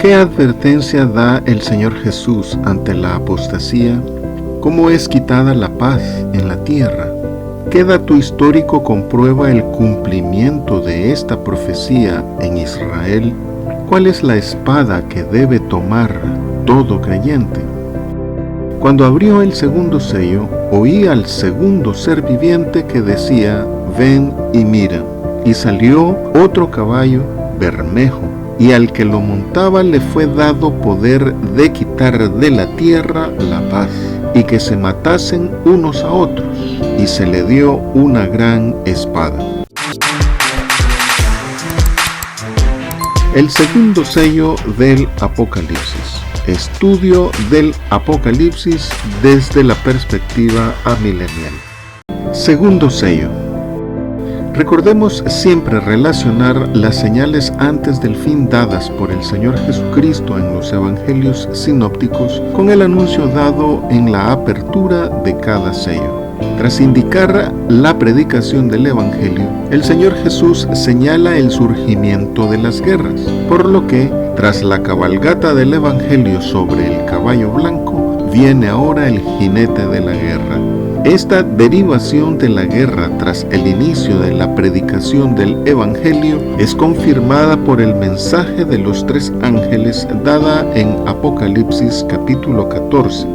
¿Qué advertencia da el Señor Jesús ante la apostasía? ¿Cómo es quitada la paz en la tierra? ¿Qué dato histórico comprueba el cumplimiento de esta profecía en Israel? ¿Cuál es la espada que debe tomar todo creyente? Cuando abrió el segundo sello, oí al segundo ser viviente que decía: ven y mira. Y salió otro caballo bermejo, y al que lo montaba le fue dado poder de quitar de la tierra la paz, y que se matasen unos a otros, y se le dio una gran espada. El segundo sello del Apocalipsis. Estudio del Apocalipsis desde la perspectiva amilenial. Segundo sello. Recordemos siempre relacionar las señales antes del fin dadas por el Señor Jesucristo en los evangelios sinópticos con el anuncio dado en la apertura de cada sello. Tras indicar la predicación del evangelio, el Señor Jesús señala el surgimiento de las guerras, por lo que, tras la cabalgata del evangelio sobre el caballo blanco, viene ahora el jinete de la guerra. Esta derivación de la guerra tras el inicio de la predicación del Evangelio es confirmada por el mensaje de los 3 ángeles dada en Apocalipsis capítulo 14.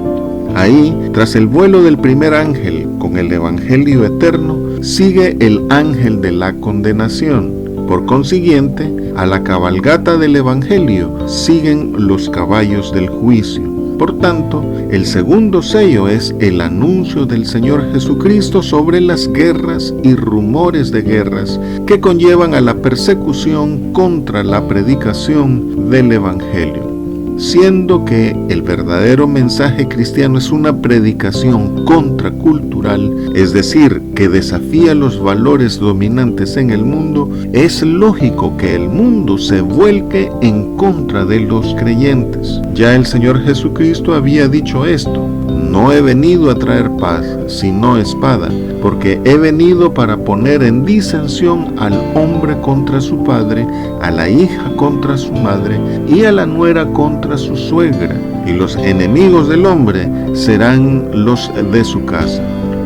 Ahí, tras el vuelo del primer ángel con el Evangelio eterno, sigue el ángel de la condenación. Por consiguiente, a la cabalgata del Evangelio siguen los caballos del juicio. Por tanto, el segundo sello es el anuncio del Señor Jesucristo sobre las guerras y rumores de guerras que conllevan a la persecución contra la predicación del Evangelio. Siendo que el verdadero mensaje cristiano es una predicación contracultural, es decir, que desafía los valores dominantes en el mundo, es lógico que el mundo se vuelque en contra de los creyentes. Ya el Señor Jesucristo había dicho esto: no he venido a traer paz, sino espada, porque he venido para poner en disensión al hombre contra su padre, a la hija contra su madre y a la nuera contra su suegra, y los enemigos del hombre serán los de su casa.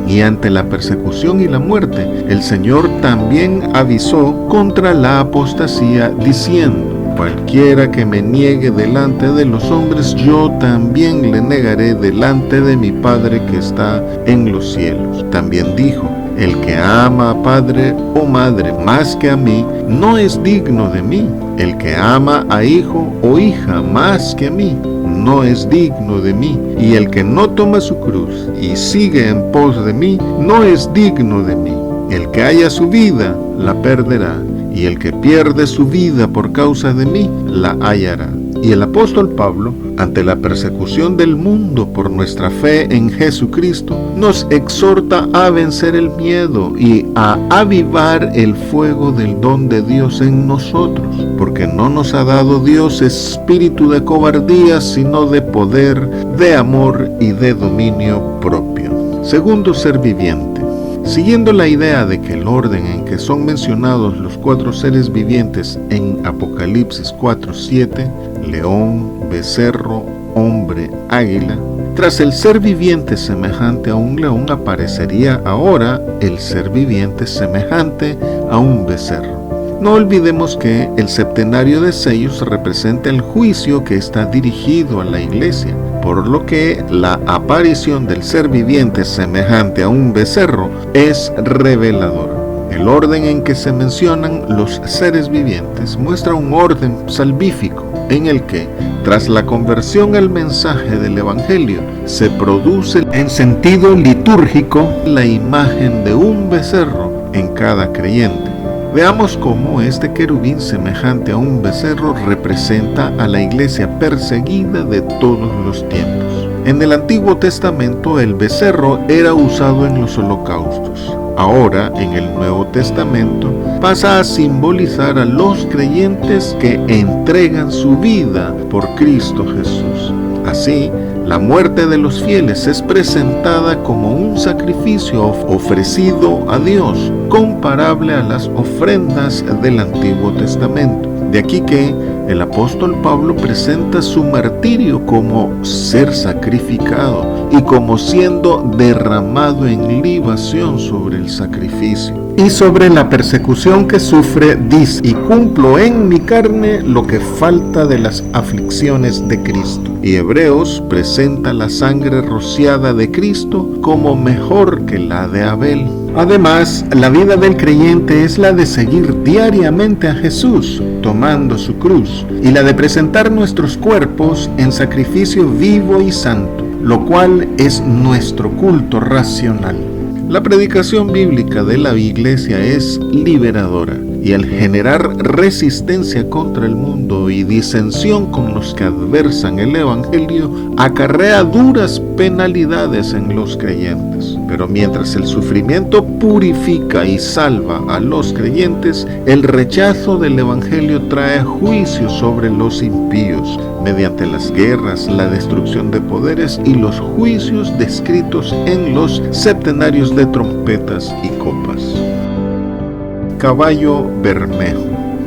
Y ante la persecución y la muerte, el Señor también avisó contra la apostasía, diciendo: cualquiera que me niegue delante de los hombres, yo también le negaré delante de mi Padre que está en los cielos. También dijo: el que ama a padre o madre más que a mí, no es digno de mí. El que ama a hijo o hija más que a mí, no es digno de mí. Y el que no toma su cruz y sigue en pos de mí, no es digno de mí. El que haya su vida, la perderá, y el que pierde su vida por causa de mí, la hallará. Y el apóstol Pablo, ante la persecución del mundo por nuestra fe en Jesucristo, nos exhorta a vencer el miedo y a avivar el fuego del don de Dios en nosotros, porque no nos ha dado Dios espíritu de cobardía, sino de poder, de amor y de dominio propio. Segundo ser viviente. Siguiendo la idea de que el orden en que son mencionados los 4 seres vivientes en Apocalipsis 4:7, león, becerro, hombre, águila, tras el ser viviente semejante a un león aparecería ahora el ser viviente semejante a un becerro. No olvidemos que el septenario de sellos representa el juicio que está dirigido a la iglesia, por lo que la aparición del ser viviente semejante a un becerro es revelador. El orden en que se mencionan los seres vivientes muestra un orden salvífico en el que, tras la conversión al mensaje del Evangelio, se produce en sentido litúrgico la imagen de un becerro en cada creyente. Veamos cómo este querubín semejante a un becerro representa a la iglesia perseguida de todos los tiempos. En el Antiguo Testamento el becerro era usado en los holocaustos. Ahora, en el Nuevo Testamento, pasa a simbolizar a los creyentes que entregan su vida por Cristo Jesús. Así, la muerte de los fieles es presentada como un sacrificio ofrecido a Dios, comparable a las ofrendas del Antiguo Testamento. De aquí que el apóstol Pablo presenta su martirio como ser sacrificado y como siendo derramado en libación sobre el sacrificio. Y sobre la persecución que sufre dice: y cumplo en mi carne lo que falta de las aflicciones de Cristo. Y Hebreos presenta la sangre rociada de Cristo como mejor que la de Abel. Además, la vida del creyente es la de seguir diariamente a Jesús, tomando su cruz, y la de presentar nuestros cuerpos en sacrificio vivo y santo, lo cual es nuestro culto racional. La predicación bíblica de la Iglesia es liberadora, y al generar resistencia contra el mundo y disensión con los que adversan el Evangelio, acarrea duras penalidades en los creyentes. Pero mientras el sufrimiento purifica y salva a los creyentes, el rechazo del Evangelio trae juicio sobre los impíos, mediante las guerras, la destrucción de poderes y los juicios descritos en los septenarios de trompetas y copas. Caballo bermejo.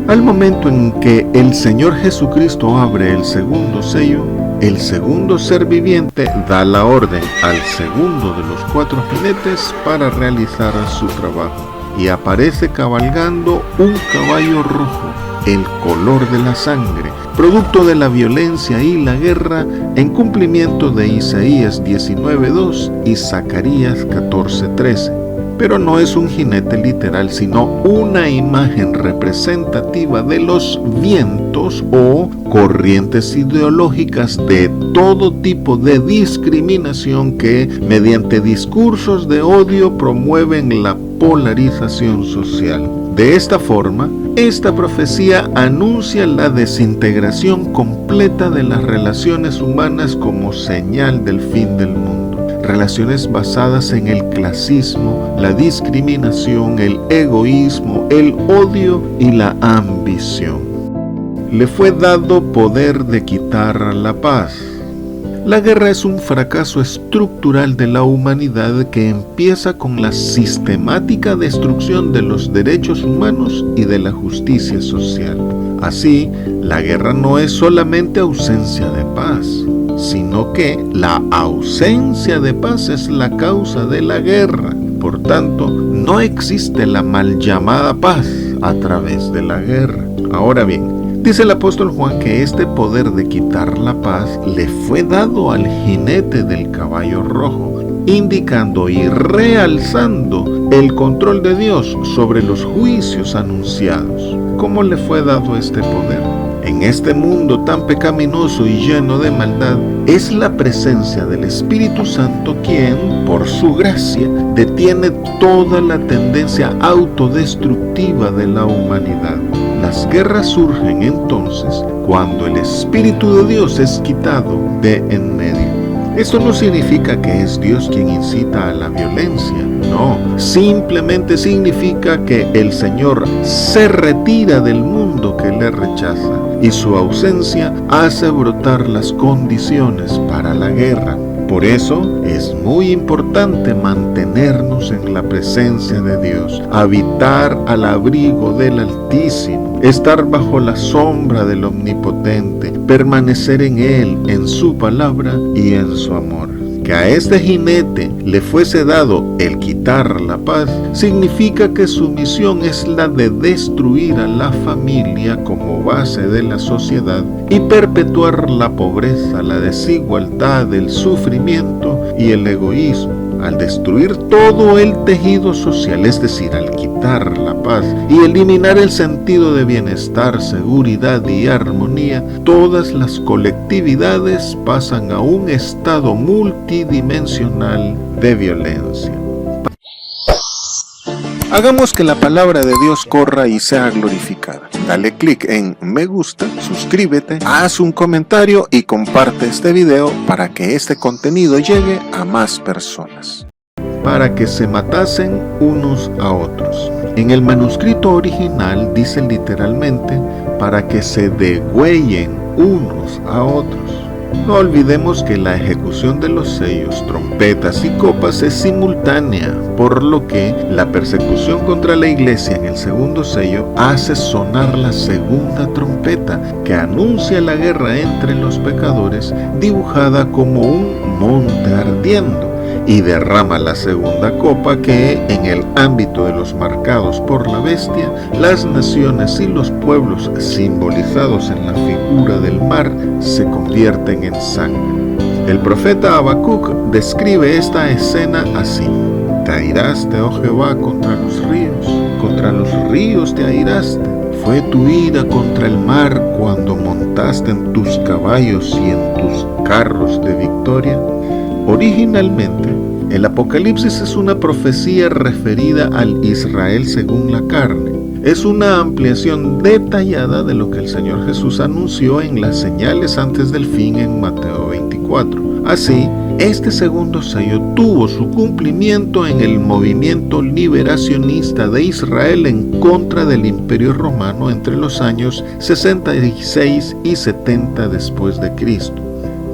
Al momento en que el Señor Jesucristo abre el segundo sello, el segundo ser viviente da la orden al segundo de los 4 jinetes para realizar su trabajo, y aparece cabalgando un caballo rojo, el color de la sangre, producto de la violencia y la guerra, en cumplimiento de Isaías 19:2 y Zacarías 14:13. Pero no es un jinete literal, sino una imagen representativa de los vientos o corrientes ideológicas de todo tipo de discriminación que, mediante discursos de odio, promueven la polarización social. De esta forma, esta profecía anuncia la desintegración completa de las relaciones humanas como señal del fin del mundo. Relaciones basadas en el clasismo, la discriminación, el egoísmo, el odio y la ambición. Le fue dado poder de quitar la paz. La guerra es un fracaso estructural de la humanidad que empieza con la sistemática destrucción de los derechos humanos y de la justicia social. Así, la guerra no es solamente ausencia de paz, sino que la ausencia de paz es la causa de la guerra. Por tanto, no existe la mal llamada paz a través de la guerra. Ahora bien, dice el apóstol Juan que este poder de quitar la paz le fue dado al jinete del caballo rojo, indicando y realzando el control de Dios sobre los juicios anunciados. ¿Cómo le fue dado este poder? En este mundo tan pecaminoso y lleno de maldad, es la presencia del Espíritu Santo quien, por su gracia, detiene toda la tendencia autodestructiva de la humanidad. Las guerras surgen entonces cuando el Espíritu de Dios es quitado de en medio. Esto no significa que es Dios quien incita a la violencia, no, simplemente significa que el Señor se retira del mundo que le rechaza y su ausencia hace brotar las condiciones para la guerra. Por eso es muy importante mantenernos en la presencia de Dios, habitar al abrigo del Altísimo, estar bajo la sombra del Omnipotente, permanecer en Él, en su palabra y en su amor. Que a este jinete le fuese dado el quitar la paz, significa que su misión es la de destruir a la familia como base de la sociedad y perpetuar la pobreza, la desigualdad, el sufrimiento y el egoísmo. Al destruir todo el tejido social, es decir, al quitar la paz y eliminar el sentido de bienestar, seguridad y armonía, todas las colectividades pasan a un estado multidimensional de violencia. Hagamos que la palabra de Dios corra y sea glorificada. Dale clic en me gusta, suscríbete, haz un comentario y comparte este video para que este contenido llegue a más personas. Para que se matasen unos a otros. En el manuscrito original dice literalmente para que se degüellen unos a otros. No olvidemos que la ejecución de los sellos, trompetas y copas es simultánea, por lo que la persecución contra la iglesia en el segundo sello hace sonar la segunda trompeta, que anuncia la guerra entre los pecadores, dibujada como un monte ardiendo, y derrama la segunda copa que, en el ámbito de los marcados por la bestia, las naciones y los pueblos simbolizados en la figura del mar se convierten en sangre. El profeta Habacuc describe esta escena así: te airaste, oh Jehová, contra los ríos te airaste. Fue tu ira contra el mar cuando montaste en tus caballos y en tus carros de victoria. Originalmente, el Apocalipsis es una profecía referida al Israel según la carne. Es una ampliación detallada de lo que el Señor Jesús anunció en las señales antes del fin en Mateo 24. Así, este segundo sello tuvo su cumplimiento en el movimiento liberacionista de Israel en contra del Imperio Romano entre los años 66 y 70 después de Cristo.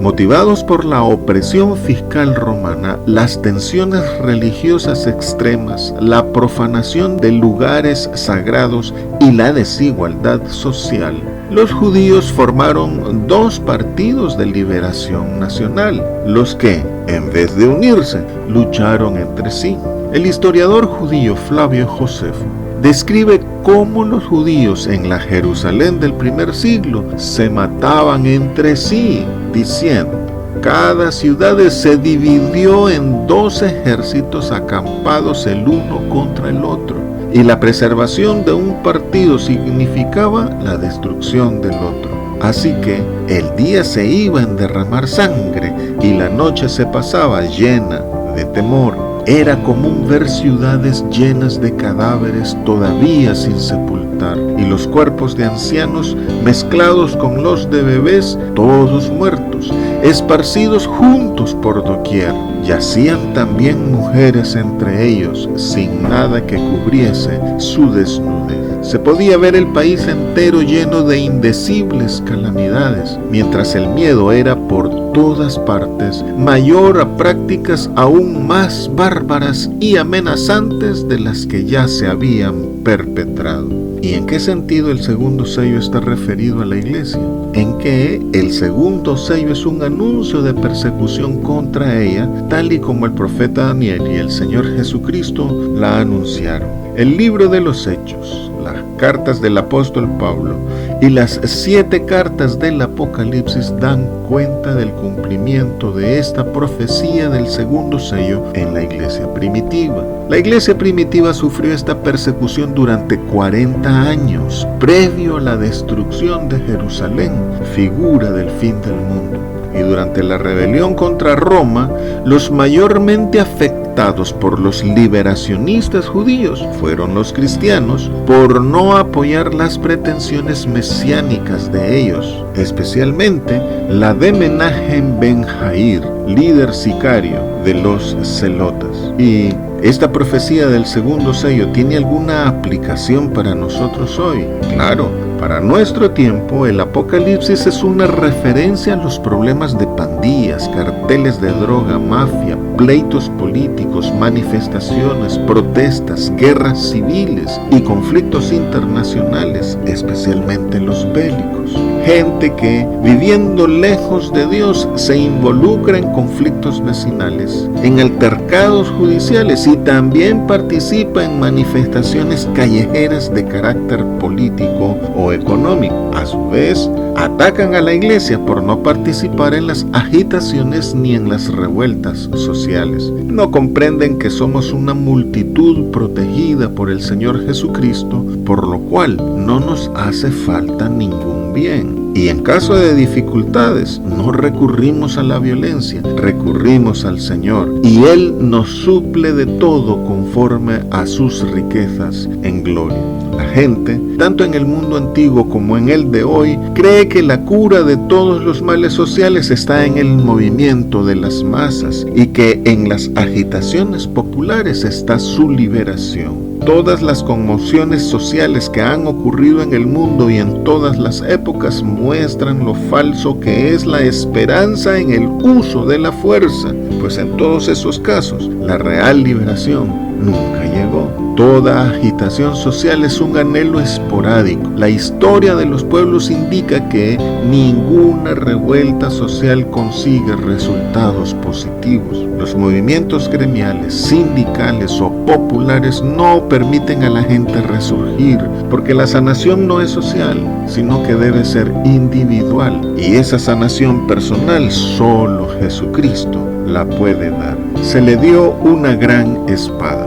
Motivados por la opresión fiscal romana, las tensiones religiosas extremas, la profanación de lugares sagrados y la desigualdad social, los judíos formaron dos partidos de liberación nacional, los que, en vez de unirse, lucharon entre sí. El historiador judío Flavio Josefo describe cómo los judíos en la Jerusalén del primer siglo se mataban entre sí, diciendo: cada ciudad se dividió en 2 ejércitos acampados el uno contra el otro, y la preservación de un partido significaba la destrucción del otro. Así que el día se iba en derramar sangre y la noche se pasaba llena de temor. Era común ver ciudades llenas de cadáveres todavía sin sepultar, y los cuerpos de ancianos mezclados con los de bebés, todos muertos, esparcidos juntos por doquier. Yacían también mujeres entre ellos, sin nada que cubriese su desnudez. Se podía ver el país entero lleno de indecibles calamidades, mientras el miedo era por todas partes, mayor a prácticas aún más bárbaras y amenazantes de las que ya se habían perpetrado. ¿Y en qué sentido el segundo sello está referido a la iglesia? En que el segundo sello es un anuncio de persecución contra ella, tal y como el profeta Daniel y el Señor Jesucristo la anunciaron. El libro de los Hechos, las cartas del apóstol Pablo y las 7 cartas del Apocalipsis dan cuenta del cumplimiento de esta profecía del segundo sello en la iglesia primitiva. La iglesia primitiva sufrió esta persecución durante 40 años, previo a la destrucción de Jerusalén, figura del fin del mundo. Y durante la rebelión contra Roma, los mayormente afectados por los liberacionistas judíos fueron los cristianos por no apoyar las pretensiones mesiánicas de ellos, especialmente la de Menahem ben Jair, líder sicario de los celotas. Y ¿esta profecía del segundo sello tiene alguna aplicación para nosotros hoy? Claro. Para nuestro tiempo, el Apocalipsis es una referencia a los problemas de pandillas, carteles de droga, mafia, pleitos políticos, manifestaciones, protestas, guerras civiles y conflictos internacionales, especialmente los bélicos. Gente que, viviendo lejos de Dios, se involucra en conflictos vecinales, en altercados judiciales y también participa en manifestaciones callejeras de carácter político o económico. A su vez, atacan a la iglesia por no participar en las agitaciones ni en las revueltas sociales. No comprenden que somos una multitud protegida por el Señor Jesucristo, por lo cual no nos hace falta ningún bien. Y en caso de dificultades, no recurrimos a la violencia, recurrimos al Señor, y Él nos suple de todo conforme a sus riquezas en gloria. La gente, tanto en el mundo antiguo como en el de hoy, cree que la cura de todos los males sociales está en el movimiento de las masas y que en las agitaciones populares está su liberación. todas las conmociones sociales que han ocurrido en el mundo y en todas las épocas muestran lo falso que es la esperanza en el uso de la fuerza, pues en todos esos casos la real liberación nunca llegó. Toda agitación social es un anhelo esporádico. La historia de los pueblos indica que ninguna revuelta social consigue resultados positivos. Los movimientos gremiales, sindicales o populares no permiten a la gente resurgir, porque la sanación no es social, sino que debe ser individual. Y esa sanación personal solo Jesucristo la puede dar. Se le dio una gran espada.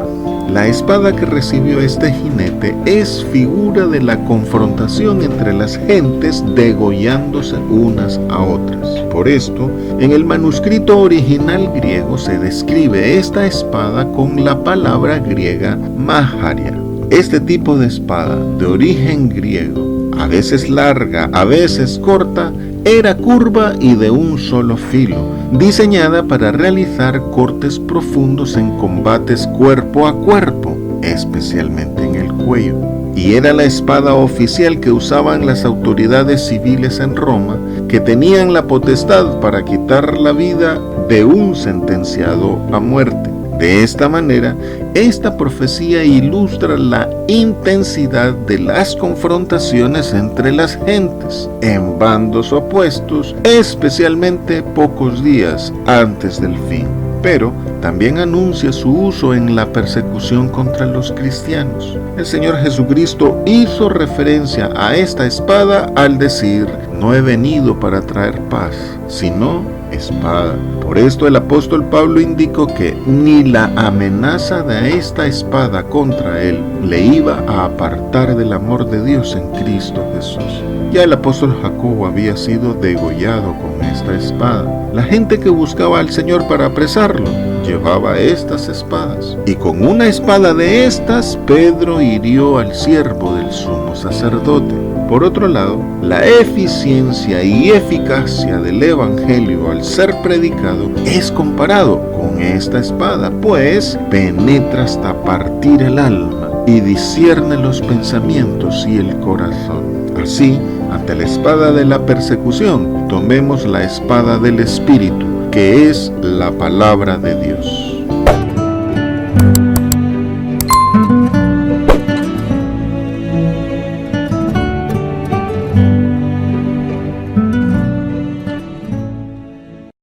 La espada que recibió este jinete es figura de la confrontación entre las gentes degollándose unas a otras. Por esto, en el manuscrito original griego se describe esta espada con la palabra griega maharia. Este tipo de espada, de origen griego, a veces larga, a veces corta, era curva y de un solo filo, diseñada para realizar cortes profundos en combates cuerpo a cuerpo, especialmente en el cuello. Y era la espada oficial que usaban las autoridades civiles en Roma, que tenían la potestad para quitar la vida de un sentenciado a muerte. De esta manera, esta profecía ilustra la intensidad de las confrontaciones entre las gentes, en bandos opuestos, especialmente pocos días antes del fin. Pero también anuncia su uso en la persecución contra los cristianos. El Señor Jesucristo hizo referencia a esta espada al decir: no he venido para traer paz, sino espada. Por esto el apóstol Pablo indicó que ni la amenaza de esta espada contra él le iba a apartar del amor de Dios en Cristo Jesús. Ya el apóstol Jacobo había sido degollado con esta espada. La gente que buscaba al Señor para apresarlo llevaba estas espadas. Y con una espada de estas, Pedro hirió al siervo del sumo sacerdote. Por otro lado, la eficiencia y eficacia del Evangelio al ser predicado es comparado con esta espada, pues penetra hasta partir el alma y discierne los pensamientos y el corazón. Así, ante la espada de la persecución, tomemos la espada del Espíritu, que es la palabra de Dios.